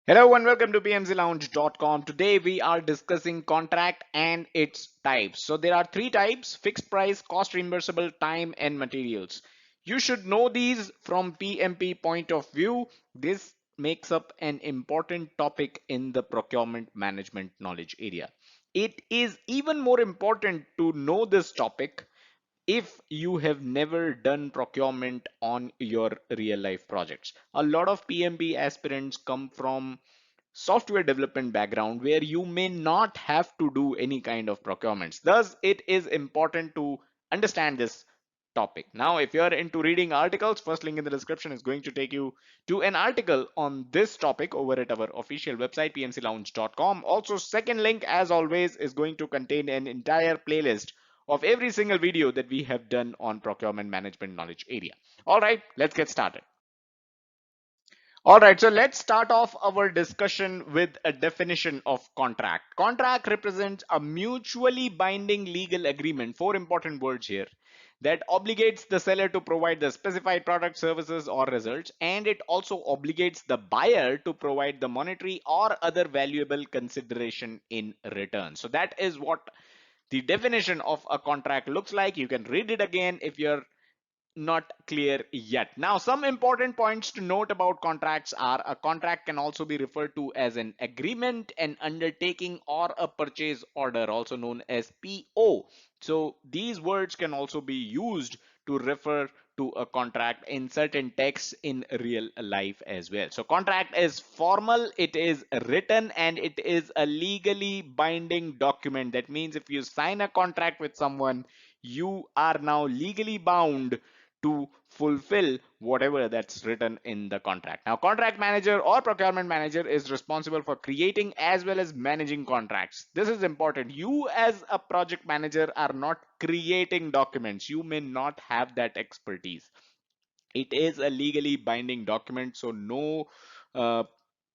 Hello and welcome to pmclounge.com. Today we are discussing contract and its types. So there are three types: fixed price, cost reimbursable, time and materials. You should know these from PMP point of view. This makes up an important topic in the procurement management knowledge area. It is even more important to know this topic if you have never done procurement on your real life projects. A lot of PMP aspirants come from software development background where you may not have to do any kind of procurements. Thus, it is important to understand this topic. Now, if you're into reading articles, first link in the description is going to take you to an article on this topic over at our official website pmclounge.com. Also, second link as always is going to contain an entire playlist of every single video that we have done on procurement management knowledge area. All right, let's get started. All right, so let's start off our discussion with a definition of contract. Contract represents a mutually binding legal agreement, four important words here, that obligates the seller to provide the specified product, services, or results, and it also obligates the buyer to provide the monetary or other valuable consideration in return. So that is what the definition of a contract looks like. You can read it again if you're not clear yet. Now, some important points to note about contracts are: a contract can also be referred to as an agreement, an undertaking, or a purchase order, also known as PO. So these words can also be used to refer to a contract in certain texts in real life as well. So contract is formal, it is written, and it is a legally binding document. That means if you sign a contract with someone, you are now legally bound to fulfill whatever that's written in the contract. Now, contract manager or procurement manager is responsible for creating as well as managing contracts. This is important. You as a project manager are not creating documents. You may not have that expertise. It is a legally binding document, so uh,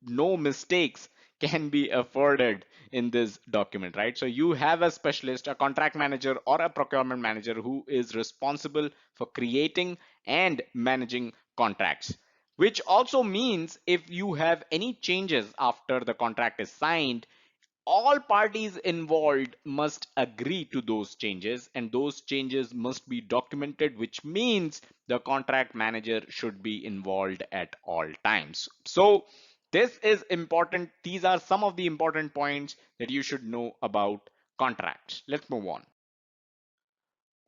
no mistakes can be afforded in this document, right? So you have a specialist, a contract manager or a procurement manager who is responsible for creating and managing contracts, which also means if you have any changes after the contract is signed, all parties involved must agree to those changes, and those changes must be documented, which means the contract manager should be involved at all times. So this is important. These are some of the important points that you should know about contracts. Let's move on.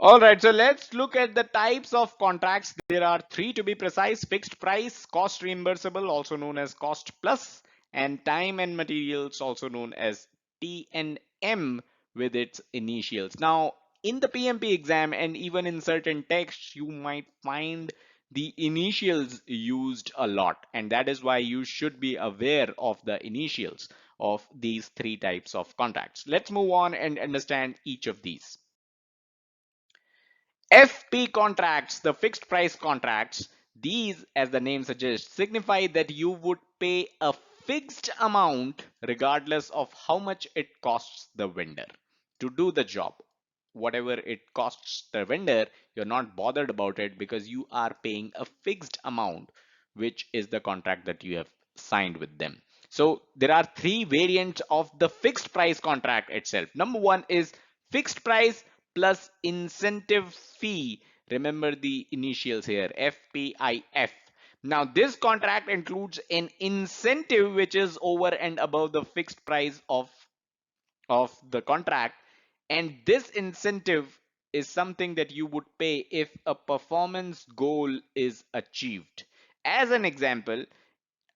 All right, so let's look at the types of contracts. There are three to be precise: fixed price, cost reimbursable, also known as cost plus, and time and materials, also known as T&M with its initials. Now, in the PMP exam and even in certain texts, you might find the initials used a lot, and that is why you should be aware of the initials of these three types of contracts. Let's move on and understand each of these. FP contracts, the fixed price contracts, these, as the name suggests, signify that you would pay a fixed amount regardless of how much it costs the vendor to do the job. Whatever it costs the vendor, you're not bothered about it because you are paying a fixed amount, which is the contract that you have signed with them. So there are three variants of the fixed price contract itself. Number one is fixed price plus incentive fee. Remember the initials here, FPIF. Now this contract includes an incentive which is over and above the fixed price of the contract, and this incentive is something that you would pay if a performance goal is achieved. As an example,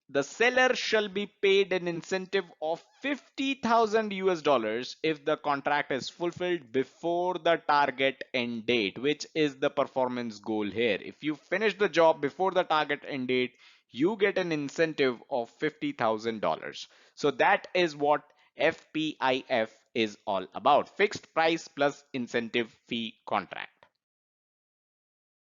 the seller shall be paid an incentive of 50,000 US dollars if the contract is fulfilled before the target end date, which is the performance goal here. If you finish the job before the target end date, you get an incentive of $50,000. So that is what FPIF is all about: fixed price plus incentive fee contract.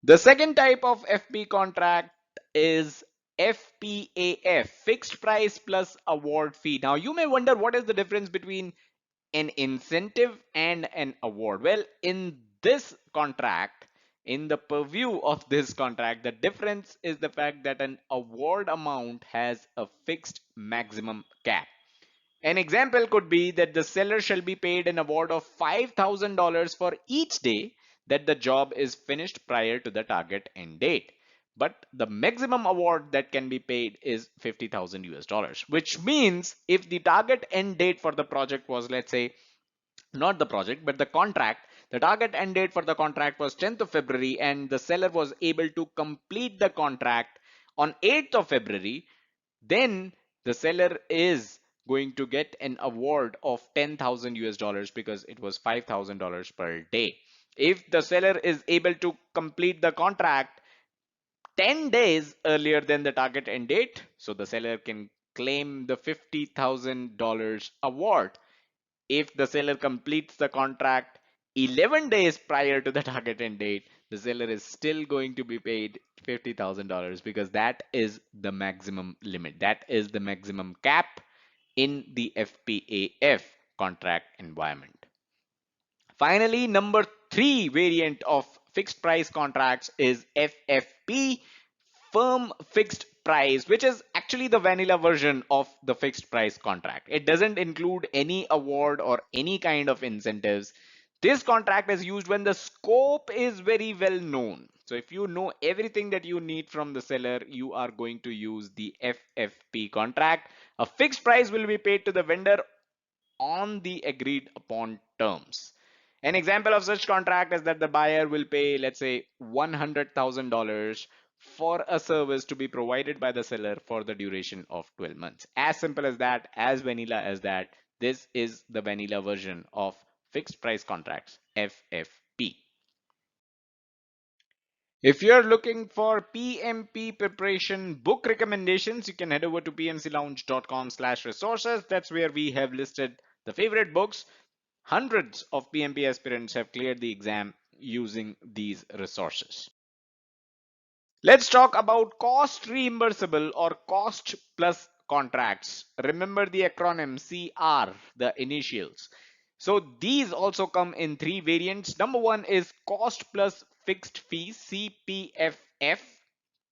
The second type of FP contract is FPAF, fixed price plus award fee. Now you may wonder what is the difference between an incentive and an award. Well, in this contract, in the purview of this contract, the difference is the fact that an award amount has a fixed maximum cap. An example could be that the seller shall be paid an award of $5,000 for each day that the job is finished prior to the target end date. But the maximum award that can be paid is 50,000 US dollars, which means if the target end date for the project was, let's say, not the project, but the contract, the target end date for the contract was 10th of February and the seller was able to complete the contract on 8th of February, then the seller is going to get an award of 10,000 US dollars because it was $5,000 per day. If the seller is able to complete the contract 10 days earlier than the target end date, so the seller can claim the $50,000 award. If the seller completes the contract 11 days prior to the target end date, the seller is still going to be paid $50,000 because that is the maximum limit. That is the maximum cap in the FPAF contract environment. Finally, number three variant of fixed price contracts is FFP, firm fixed price, which is actually the vanilla version of the fixed price contract. It doesn't include any award or any kind of incentives. This contract is used when the scope is very well known. So if you know everything that you need from the seller, you are going to use the FFP contract. A fixed price will be paid to the vendor on the agreed upon terms. An example of such contract is that the buyer will pay, let's say, $100,000 for a service to be provided by the seller for the duration of 12 months. As simple as that, as vanilla as that. This is the vanilla version of fixed price contracts, FFP. If you're looking for PMP preparation book recommendations, you can head over to pmclounge.com/resources. That's where we have listed the favorite books. Hundreds of PMP aspirants have cleared the exam using these resources. Let's talk about cost reimbursable or cost plus contracts. Remember the acronym CR, the initials. So these also come in three variants. Number one is cost plus fixed fee, CPFF.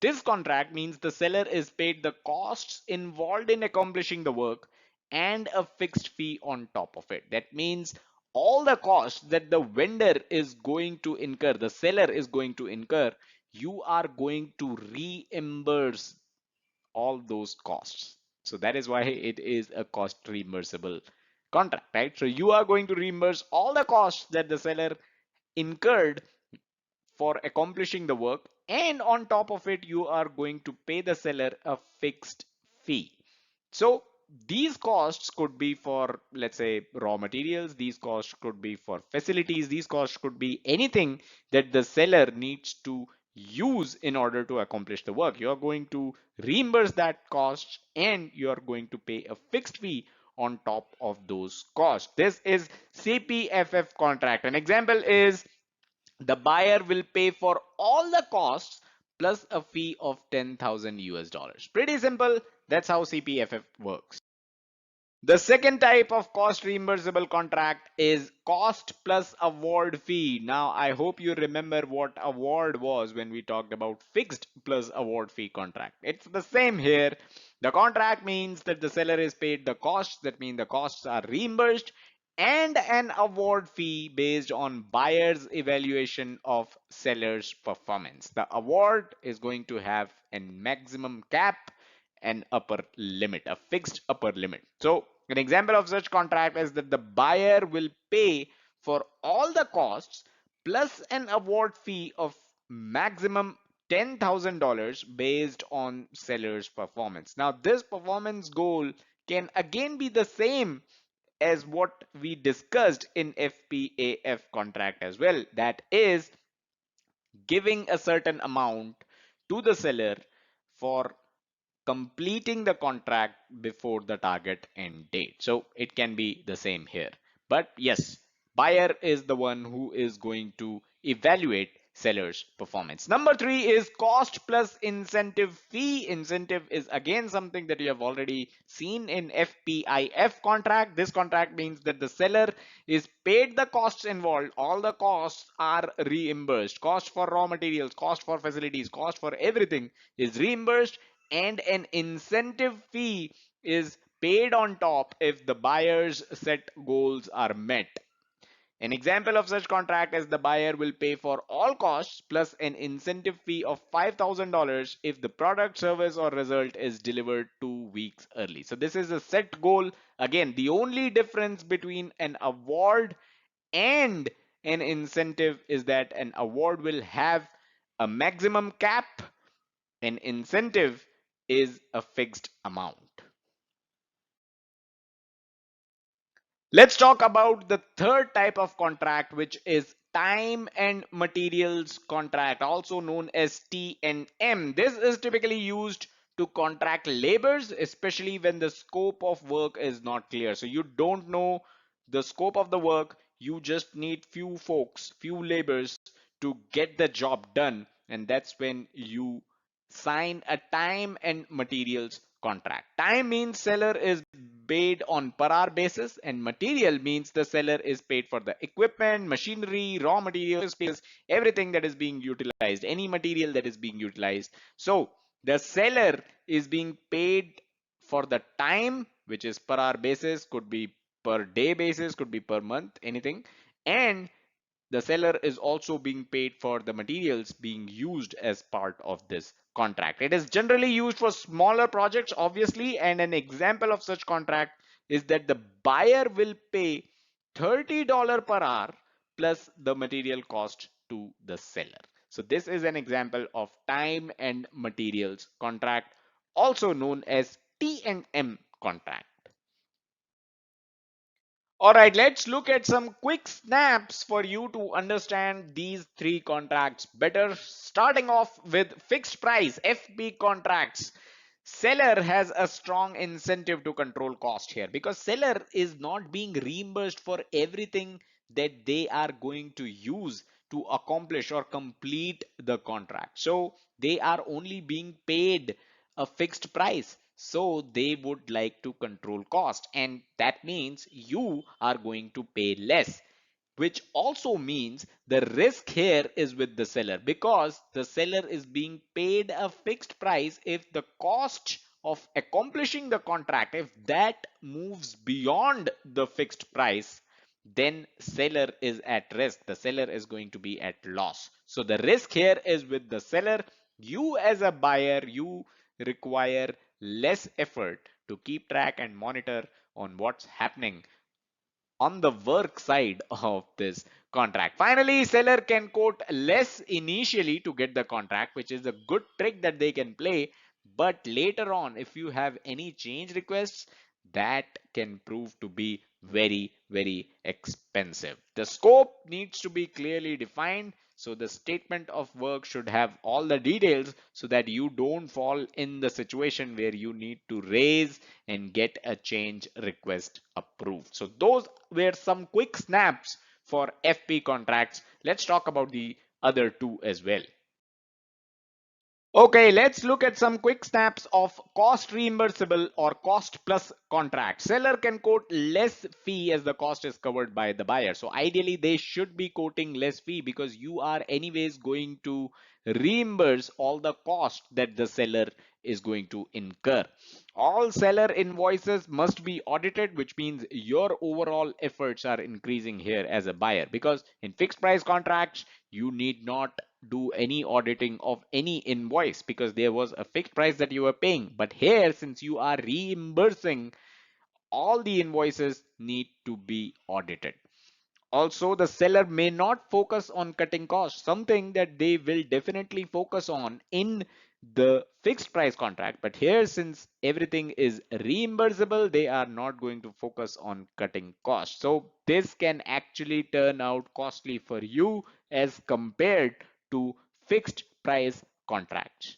This contract means the seller is paid the costs involved in accomplishing the work and a fixed fee on top of it. That means all the costs that the vendor is going to incur, the seller is going to incur, you are going to reimburse all those costs. So that is why it is a cost reimbursable contract, right? So you are going to reimburse all the costs that the seller incurred for accomplishing the work, and on top of it you are going to pay the seller a fixed fee. So these costs could be for, let's say, raw materials, these costs could be for facilities, these costs could be anything that the seller needs to use in order to accomplish the work. You're going to reimburse that cost and you're going to pay a fixed fee on top of those costs. This is CPFF contract. An example is the buyer will pay for all the costs plus a fee of 10,000 US dollars. Pretty simple. That's how CPFF works. The second type of cost reimbursable contract is cost plus award fee. Now, I hope you remember what award was when we talked about fixed plus award fee contract. It's the same here. The contract means that the seller is paid the costs, that means the costs are reimbursed, and an award fee based on buyer's evaluation of seller's performance. The award is going to have a maximum cap, an upper limit, a fixed upper limit. So an example of such contract is that the buyer will pay for all the costs plus an award fee of maximum $10,000 based on seller's performance. Now this performance goal can again be the same as what we discussed in FPAF contract as well. That is giving a certain amount to the seller for completing the contract before the target end date. So it can be the same here. But yes, buyer is the one who is going to evaluate seller's performance. Number three is cost plus incentive fee. Incentive is again something that you have already seen in FPIF contract. This contract means that the seller is paid the costs involved. All the costs are reimbursed. Cost for raw materials, cost for facilities, cost for everything is reimbursed, and an incentive fee is paid on top if the buyer's set goals are met. An example of such contract is the buyer will pay for all costs plus an incentive fee of $5,000 if the product, service, or result is delivered 2 weeks early. So this is a set goal. Again, the only difference between an award and an incentive is that an award will have a maximum cap, an incentive is a fixed amount. Let's talk about the third type of contract, which is time and materials contract, also known as T&M. This is typically used to contract labors, especially when the scope of work is not clear. So you don't know the scope of the work, you just need few folks, few labors to get the job done, and that's when you sign a time and materials contract. Time means seller is paid on per hour basis, and material means the seller is paid for the equipment, machinery, raw materials, everything that is being utilized, any material that is being utilized. So the seller is being paid for the time, which is per hour basis, could be per day basis, could be per month, anything. And the seller is also being paid for the materials being used as part of this contract. It is generally used for smaller projects, obviously, and an example of such contract is that the buyer will pay $30 per hour plus the material cost to the seller. So this is an example of time and materials contract, also known as T&M contract. All right, let's look at some quick snaps for you to understand these three contracts better. Starting off with fixed price FP contracts. Seller has a strong incentive to control cost here because seller is not being reimbursed for everything that they are going to use to accomplish or complete the contract. So they are only being paid a fixed price. So they would like to control cost, and that means you are going to pay less, which also means the risk here is with the seller because the seller is being paid a fixed price. If the cost of accomplishing the contract, if that moves beyond the fixed price, then seller is at risk. The seller is going to be at loss. So the risk here is with the seller. You as a buyer, you require less effort to keep track and monitor on what's happening on the work side of this contract. Finally, seller can quote less initially to get the contract, which is a good trick that they can play. But later on, if you have any change requests, that can prove to be very, very expensive. The scope needs to be clearly defined. So the statement of work should have all the details so that you don't fall in the situation where you need to raise and get a change request approved. So those were some quick snaps for FP contracts. Let's talk about the other two as well. Okay, let's look at some quick snaps of cost reimbursable or cost plus contract. Seller can quote less fee as the cost is covered by the buyer. So ideally they should be quoting less fee because you are anyways going to reimburse all the cost that the seller is going to incur. All seller invoices must be audited, which means your overall efforts are increasing here as a buyer, because in fixed price contracts you need not do any auditing of any invoice because there was a fixed price that you were paying. But here, since you are reimbursing, all the invoices need to be audited. Also, the seller may not focus on cutting costs, something that they will definitely focus on in the fixed price contract. But here, since everything is reimbursable, they are not going to focus on cutting costs. So this can actually turn out costly for you as compared to fixed price contracts.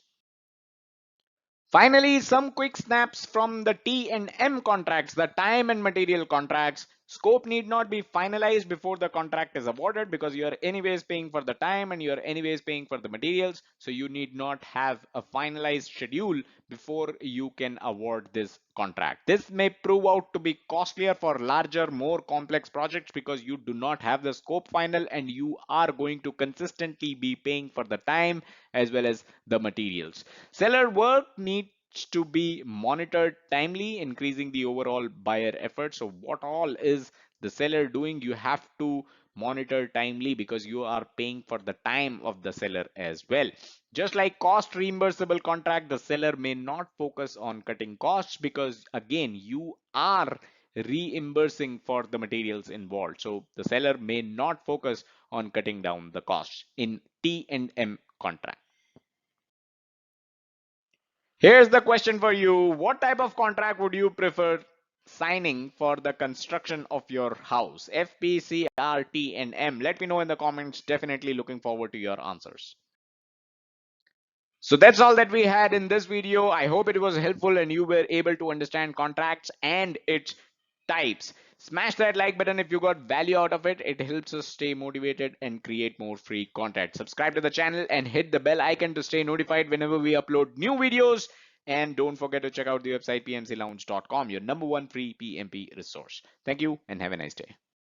Finally, some quick snaps from the T and M contracts, the time and material contracts. Scope need not be finalized before the contract is awarded because you are anyways paying for the time and you are anyways paying for the materials. So you need not have a finalized schedule before you can award this contract. This may prove out to be costlier for larger, more complex projects because you do not have the scope final and you are going to consistently be paying for the time as well as the materials. Seller work needs to be monitored timely, increasing the overall buyer effort. So what all is the seller doing? You have to monitor timely because you are paying for the time of the seller as well. Just like cost reimbursable contract, the seller may not focus on cutting costs because again, you are reimbursing for the materials involved. So the seller may not focus on cutting down the costs in T&M contract. Here's the question for you. What type of contract would you prefer signing for the construction of your house? FP, CRT, and M. Let me know in the comments. Definitely looking forward to your answers. So that's all that we had in this video. I hope it was helpful and you were able to understand contracts and its types. Smash that like button if you got value out of it. It helps us stay motivated and create more free content. Subscribe to the channel and hit the bell icon to stay notified whenever we upload new videos. And don't forget to check out the website pmclounge.com, your number one free PMP resource. Thank you and have a nice day.